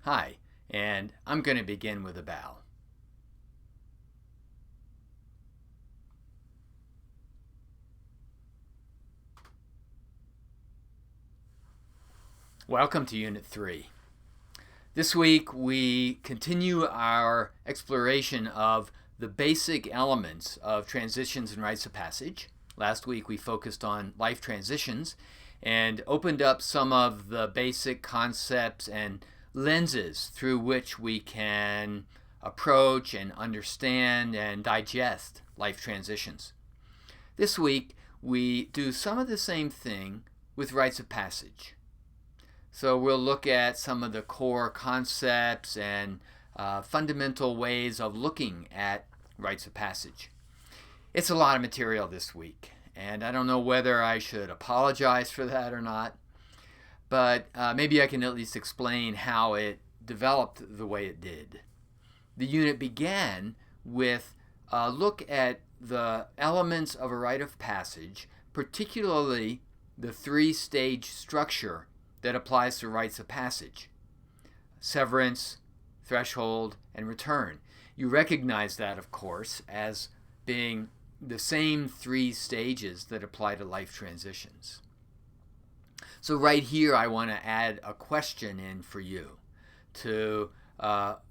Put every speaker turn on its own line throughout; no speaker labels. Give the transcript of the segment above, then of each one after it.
Hi, and I'm going to begin with a bow. Welcome to Unit 3. This week we continue our exploration of the basic elements of transitions and rites of passage. Last week we focused on life transitions and opened up some of the basic concepts and lenses through which we can approach and understand and digest life transitions. This week we do some of the same thing with rites of passage. So we'll look at some of the core concepts and fundamental ways of looking at rites of passage. It's a lot of material this week, and I don't know whether I should apologize for that or not, but maybe I can at least explain how it developed the way it did. The unit began with a look at the elements of a rite of passage, particularly the three-stage structure that applies to rites of passage: severance, threshold, and return. You recognize that, of course, as being the same three stages that apply to life transitions. So right here I want to add a question in for you to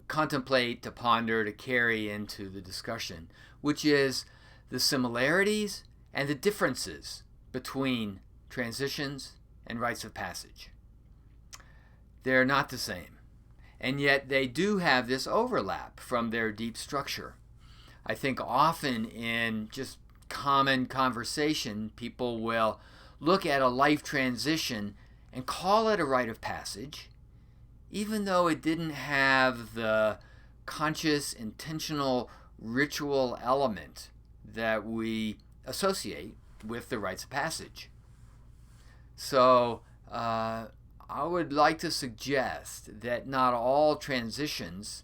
contemplate, to ponder, to carry into the discussion, which is the similarities and the differences between transitions and rites of passage. They're not the same, and yet they do have this overlap from their deep structure. I think often in just common conversation, people will look at a life transition and call it a rite of passage, even though it didn't have the conscious, intentional, ritual element that we associate with the rites of passage. So I would like to suggest that not all transitions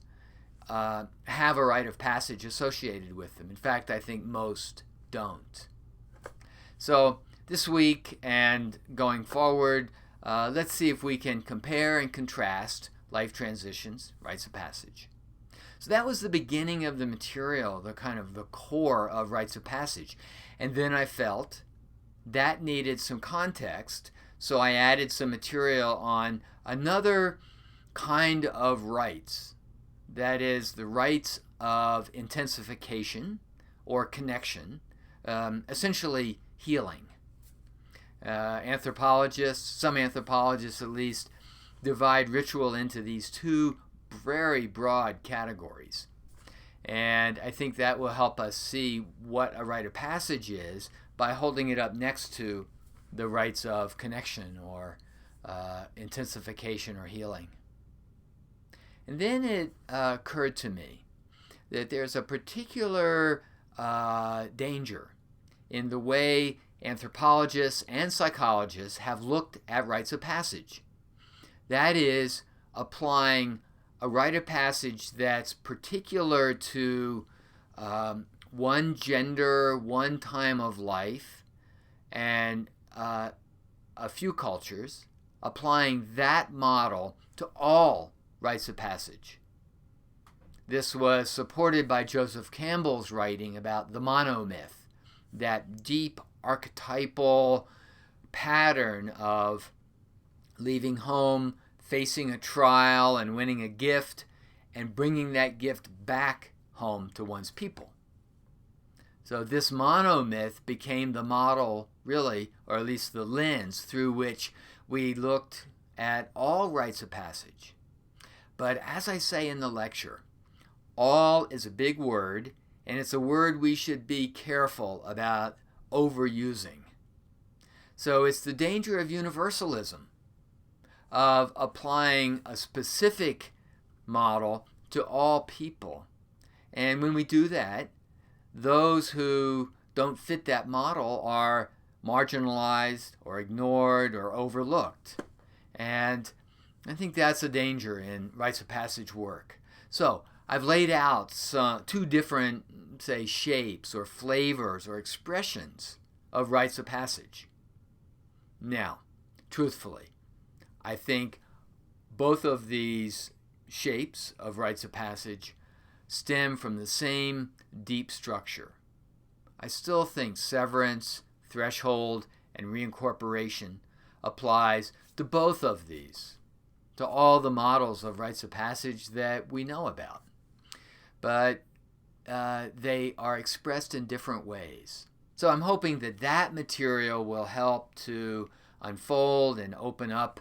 have a rite of passage associated with them. In fact, I think most don't. So this week and going forward, let's see if we can compare and contrast life transitions, rites of passage. So that was the beginning of the material, the kind of the core of rites of passage. And then I felt that needed some context, so I added some material on another kind of rites. That is the rites of intensification or connection, essentially healing. Some anthropologists at least, divide ritual into these two very broad categories. And I think that will help us see what a rite of passage is by holding it up next to the rites of connection or intensification or healing. And then it occurred to me that there's a particular danger in the way anthropologists and psychologists have looked at rites of passage. That is, applying a rite of passage that's particular to one gender, one time of life, and a few cultures, applying that model to all rites of passage. This was supported by Joseph Campbell's writing about the monomyth, that deep archetypal pattern of leaving home, facing a trial, and winning a gift, and bringing that gift back home to one's people. So this monomyth became the model, really, or at least the lens through which we looked at all rites of passage. But as I say in the lecture, all is a big word, and it's a word we should be careful about overusing. So it's the danger of universalism, of applying a specific model to all people. And when we do that, those who don't fit that model are marginalized or ignored or overlooked. And I think that's a danger in rites of passage work. So I've laid out two different, say, shapes or flavors or expressions of rites of passage. Now, truthfully, I think both of these shapes of rites of passage stem from the same deep structure. I still think severance, threshold, and reincorporation applies to both of these, to all the models of rites of passage that we know about. But they are expressed in different ways. So I'm hoping that that material will help to unfold and open up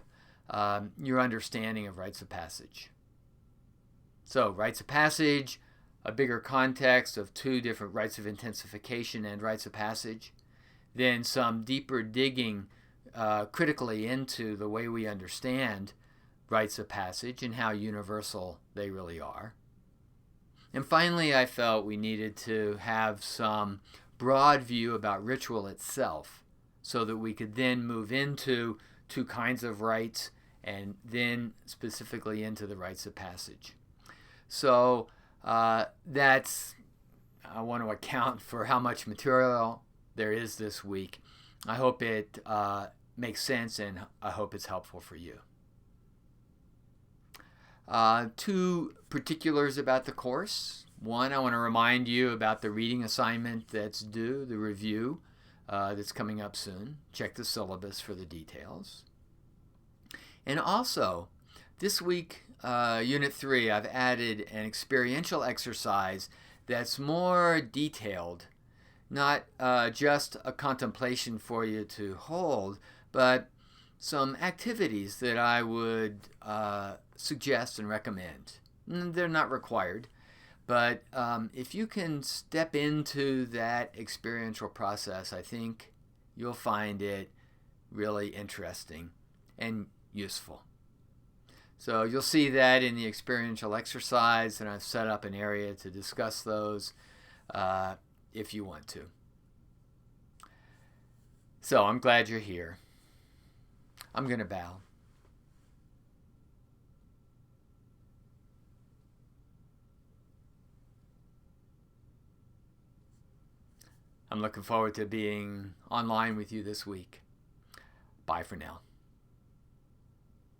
your understanding of rites of passage. So rites of passage, a bigger context of two different rites of intensification and rites of passage, then some deeper digging critically into the way we understand rites of passage and how universal they really are. And finally, I felt we needed to have some broad view about ritual itself so that we could then move into two kinds of rites and then specifically into the rites of passage. So I want to account for how much material there is this week. I hope it makes sense, and I hope it's helpful for you. Two particulars about the course. One, I want to remind you about the reading assignment that's due, the review that's coming up soon. Check the syllabus for the details. And also, this week, Unit 3, I've added an experiential exercise that's more detailed, not just a contemplation for you to hold, but some activities that I would suggest and recommend. They're not required, but if you can step into that experiential process, I think you'll find it really interesting and useful. So you'll see that in the experiential exercise, and I've set up an area to discuss those if you want to. So I'm glad you're here. I'm going to bow. I'm looking forward to being online with you this week. Bye for now.